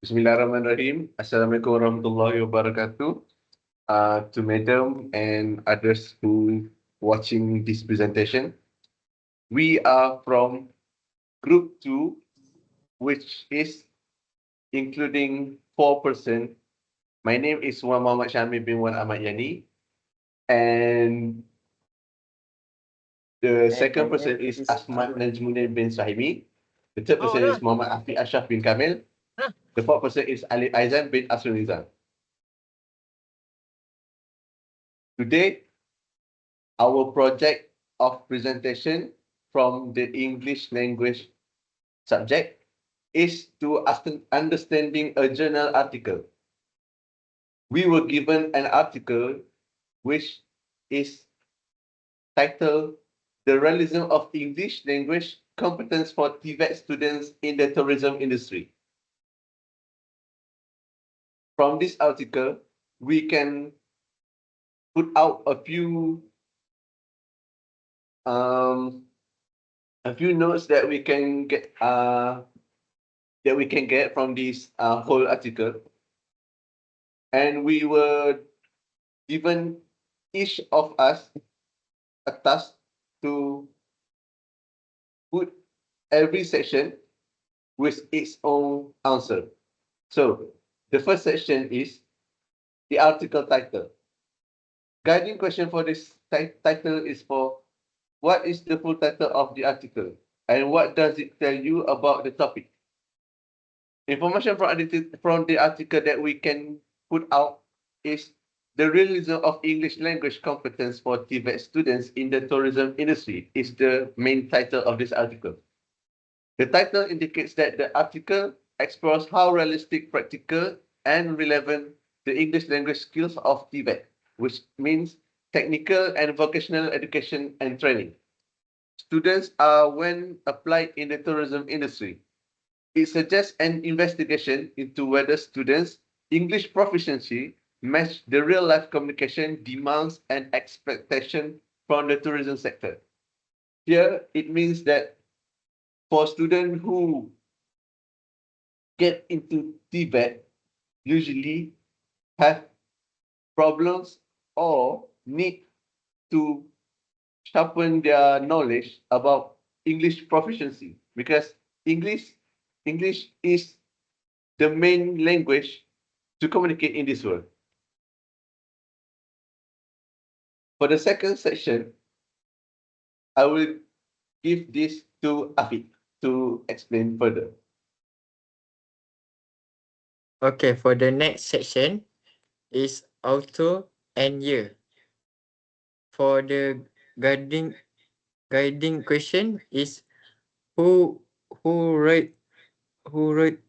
Bismillahirrahmanirrahim. Assalamualaikum warahmatullahi wabarakatuh. To Madam and others who watching this presentation, we are from Group 2, which is including 4%. My name is Wan Muhammad Syamil bin Wan Ahmad Yani, and the second person is Ahmad Najmuddin bin Sahimi. The third person is Muhammad Afiq Ashraf bin Kamil. The fourth person is Ali Aizan bin Asrul Nizam. Today, our project of presentation from the English language subject is to understanding a journal article. We were given an article which is titled The Realism of English Language Competence for TVET Students in the Tourism Industry. From this article, we can put out a few notes that we can get from this whole article, and we were given each of us a task to put every section with its own answer. So the first section is the article title. Guiding question for this title is for what is the full title of the article and what does it tell you about the topic? Information from the article that we can put out is the realism of English language competence for TVET students in the tourism industry is the main title of this article. The title indicates that the article explores how realistic, practical, and relevant the English language skills of TVET, which means technical and vocational education and training. Students are when applied in the tourism industry. It suggests an investigation into whether students' English proficiency match the real-life communication demands and expectation from the tourism sector. Here, it means that for students who get into TVET, usually have problems or need to sharpen their knowledge about English proficiency because English is the main language to communicate in this world. For the second section, I will give this to Afiq to explain further. Okay, for the next section is author and year. For the guiding question is who wrote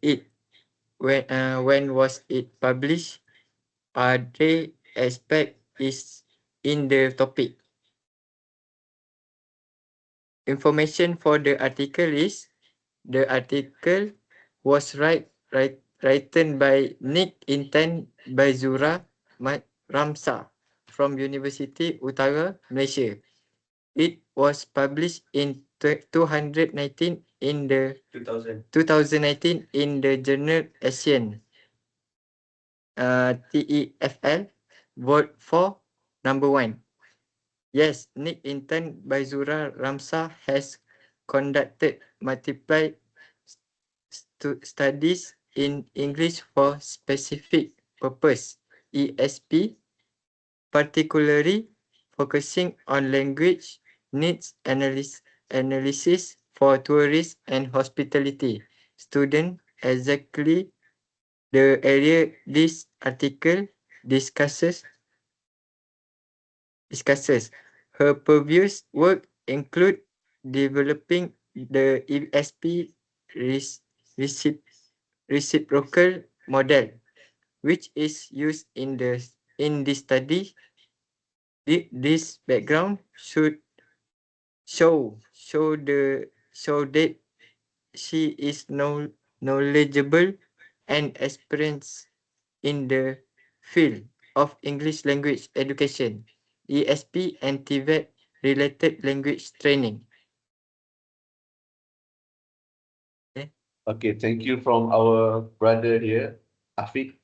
it, when was it published, are they aspect is in the topic. Information for the article is the article was written by Nick Intan by Zura Ramsa from University Utara, Malaysia. It was published in 219 in the 2019 in the journal Asian. TEFL Word 4 number 1. Yes, Nick Intan by Zura Ramsa has conducted multiple studies in English for specific purpose, ESP, particularly focusing on language needs analysis for tourists and hospitality students. Exactly the area this article discusses. Her previous work include developing the ESP reciprocal model, which is used in this study. This background should show that she is knowledgeable and experienced in the field of English language education, ESP and TVET related language training. Okay. Okay, thank you from our brother here, Afiq.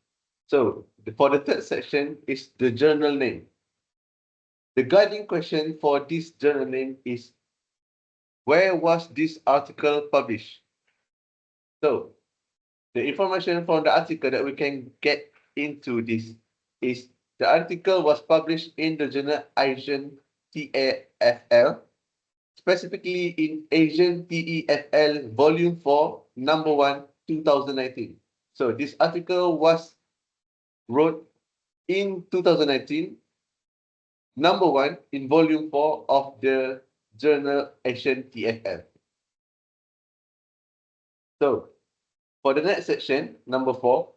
So for the third section is the journal name. The guiding question for this journal name is, where was this article published? So the information from the article that we can get into this is the article was published in the journal Asian TAFL, specifically in Asian TEFL Volume 4, Number 1, 2019. So this article was wrote in 2019, number 1 in Volume 4 of the journal Asian TFL. So for the next section, number 4,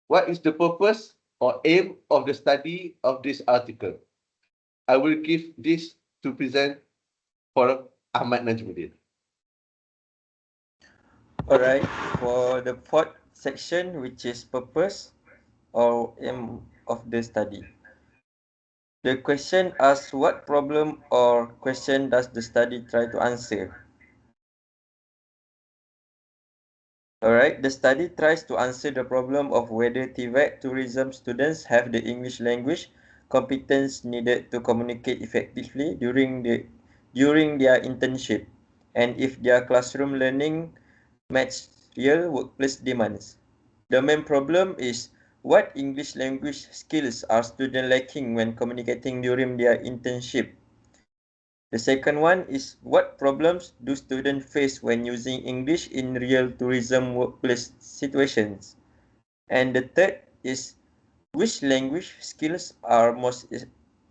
what is the purpose or aim of the study of this article? I will give this to present for Ahmad Najmuddin. Alright, for the fourth section, which is purpose or aim of the study. The question asks what problem or question does the study try to answer? Alright, the study tries to answer the problem of whether TVET tourism students have the English language competence needed to communicate effectively during their internship, and if their classroom learning match real workplace demands. The main problem is what English language skills are students lacking when communicating during their internship. The second one is what problems do students face when using English in real tourism workplace situations. And the third is which language skills are most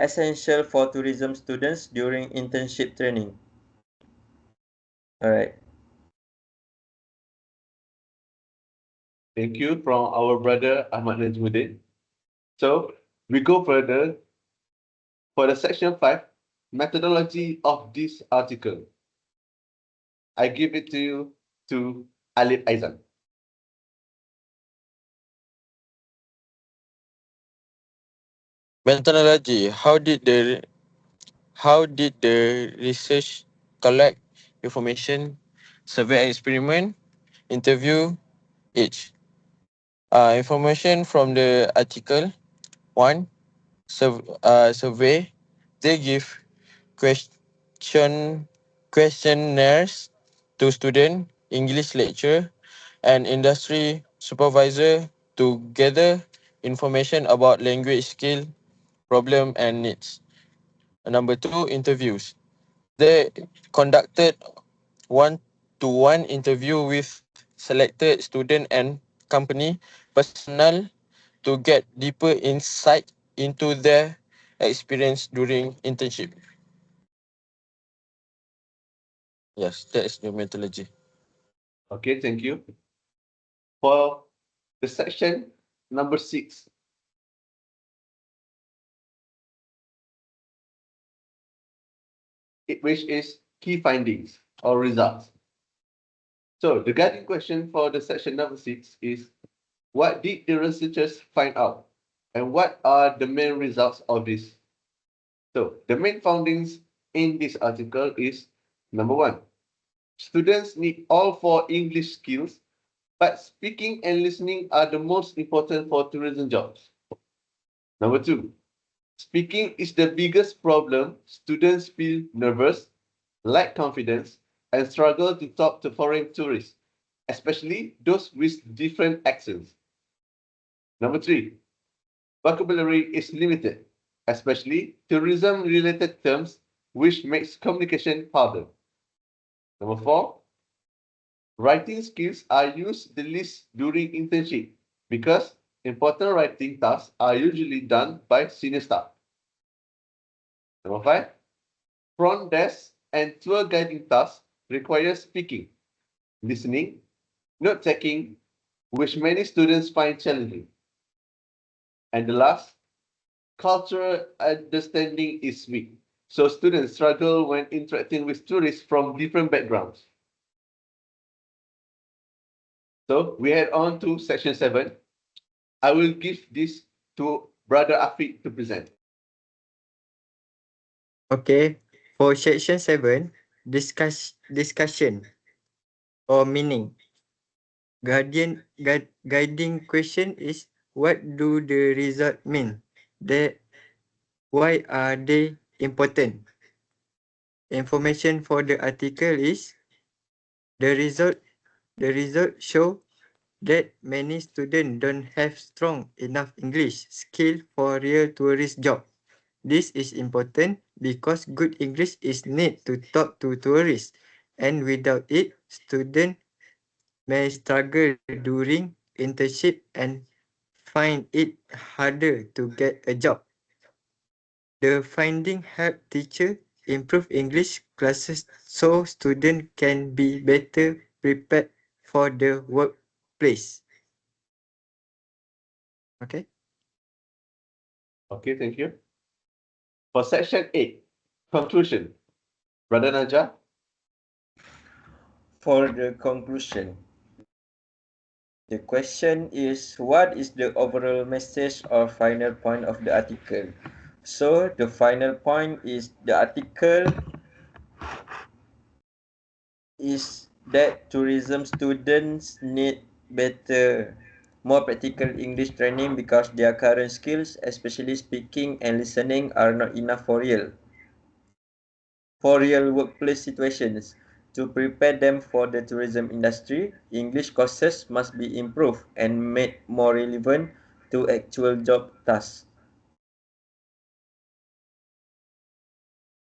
essential for tourism students during internship training. Alright. Thank you from our brother Ahmad Najmuddin. So we go further for the section 5, methodology of this article. I give it to you to Alif Aizan. Methodology. How did the research collect information, survey experiment, interview each? Information from the article. One, survey. They give question questionnaires to student, English lecturer, and industry supervisor to gather information about language skill, problem, and needs. Number two, interviews. They conducted one-to-one interview with selected student and company personnel to get deeper insight into their experience during internship. Yes, that is the methodology. Okay, thank you. For the section number 6, which is key findings or results. So the guiding question for the section number 6 is, what did the researchers find out? And what are the main results of this? So the main findings in this article is, number 1, students need all 4 English skills, but speaking and listening are the most important for tourism jobs. Number 2, speaking is the biggest problem. Students feel nervous, lack confidence, and struggle to talk to foreign tourists, especially those with different accents. Number 3, vocabulary is limited, especially tourism-related terms, which makes communication harder. Number 4, writing skills are used the least during internship because important writing tasks are usually done by senior staff. Number 5, front desk and tour guiding tasks require speaking, listening, note taking, which many students find challenging. And the last, cultural understanding is weak. So students struggle when interacting with tourists from different backgrounds. So we head on to section 7. I will give this to Brother Afiq to present. Okay. For section 7, discussion or meaning. Guiding question is, what do the result mean? Why are they important? Information for the article is the result. The result show that many students don't have strong enough English skill for real tourist job. This is important because good English is need to talk to tourists, and without it, students may struggle during internship and find it harder to get a job. The finding help teacher improve English classes so students can be better prepared for the workplace. Okay. Okay, thank you. For section 8, conclusion. Brother Najah. For the conclusion, the question is, what is the overall message or final point of the article? So the final point is the article is that tourism students need more practical English training because their current skills, especially speaking and listening, are not enough for real workplace situations. To prepare them for the tourism industry, English courses must be improved and made more relevant to actual job tasks.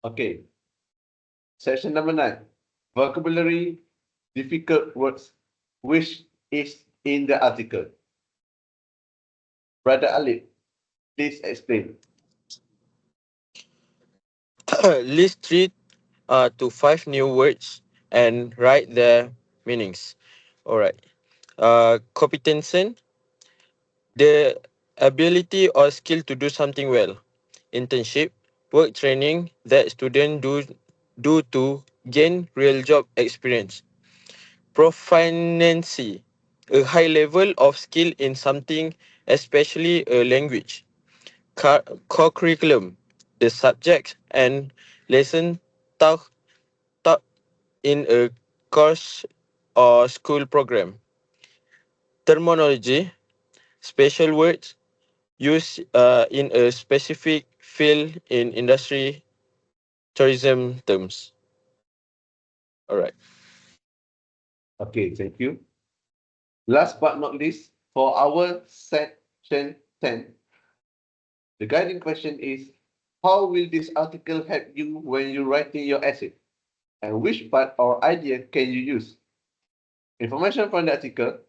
Okay. Section number 9, vocabulary, difficult words, which is in the article. Brother Alif, please explain. List 3 to 5 new words and write their meanings. Alright. Competence, the ability or skill to do something well. Internship, work training that students do to gain real job experience. Proficiency, a high level of skill in something, especially a language. Core curriculum, the subjects and lesson taught taught in a course or school program. Terminology, special words used in a specific field in industry tourism terms. All right. Okay, thank you. Last but not least, for our section 10, the guiding question is, how will this article help you when you're writing your essay? And which part or idea can you use? Information from the article.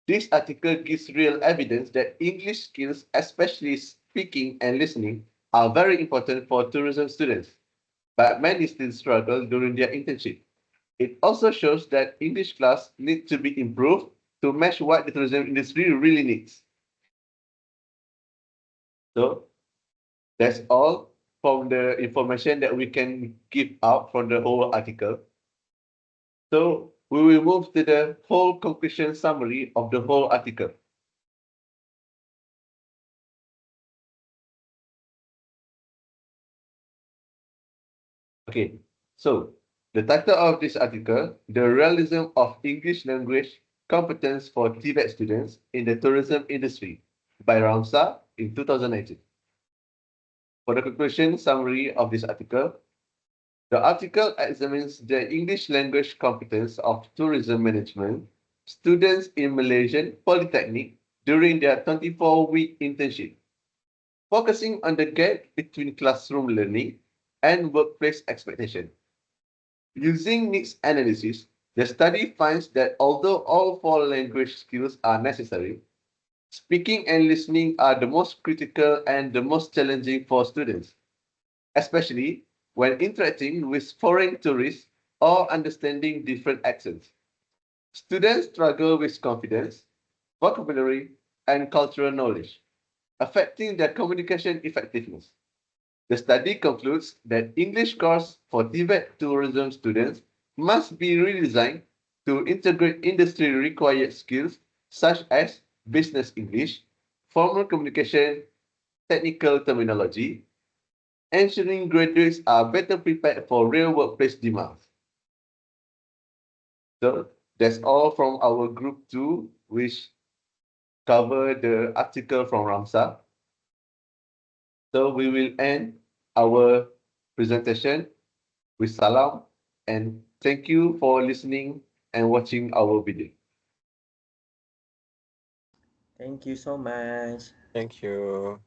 This article gives real evidence that English skills, especially speaking and listening, are very important for tourism students, but many still struggle during their internship. It also shows that English class need to be improved to match what the tourism industry really needs. So that's all from the information that we can give out from the whole article. So we will move to the whole conclusion summary of the whole article. Okay, so the title of this article, The Realism of English Language Competence for TVET Students in the Tourism Industry by RAMSA in 2019. For the conclusion summary of this article, the article examines the English language competence of tourism management students in Malaysian Polytechnic during their 24-week internship, focusing on the gap between classroom learning and workplace expectation. Using needs analysis, the study finds that although all four language skills are necessary, speaking and listening are the most critical and the most challenging for students, especially when interacting with foreign tourists or understanding different accents. Students struggle with confidence, vocabulary, and cultural knowledge, affecting their communication effectiveness. The study concludes that English course for TVET tourism students must be redesigned to integrate industry required skills such as business English, formal communication, technical terminology, ensuring graduates are better prepared for real workplace demands. So, That's all from our group 2, which cover the article from RAMSA. So we will end our presentation with salam and thank you for listening and watching our video. Thank you so much. Thank you.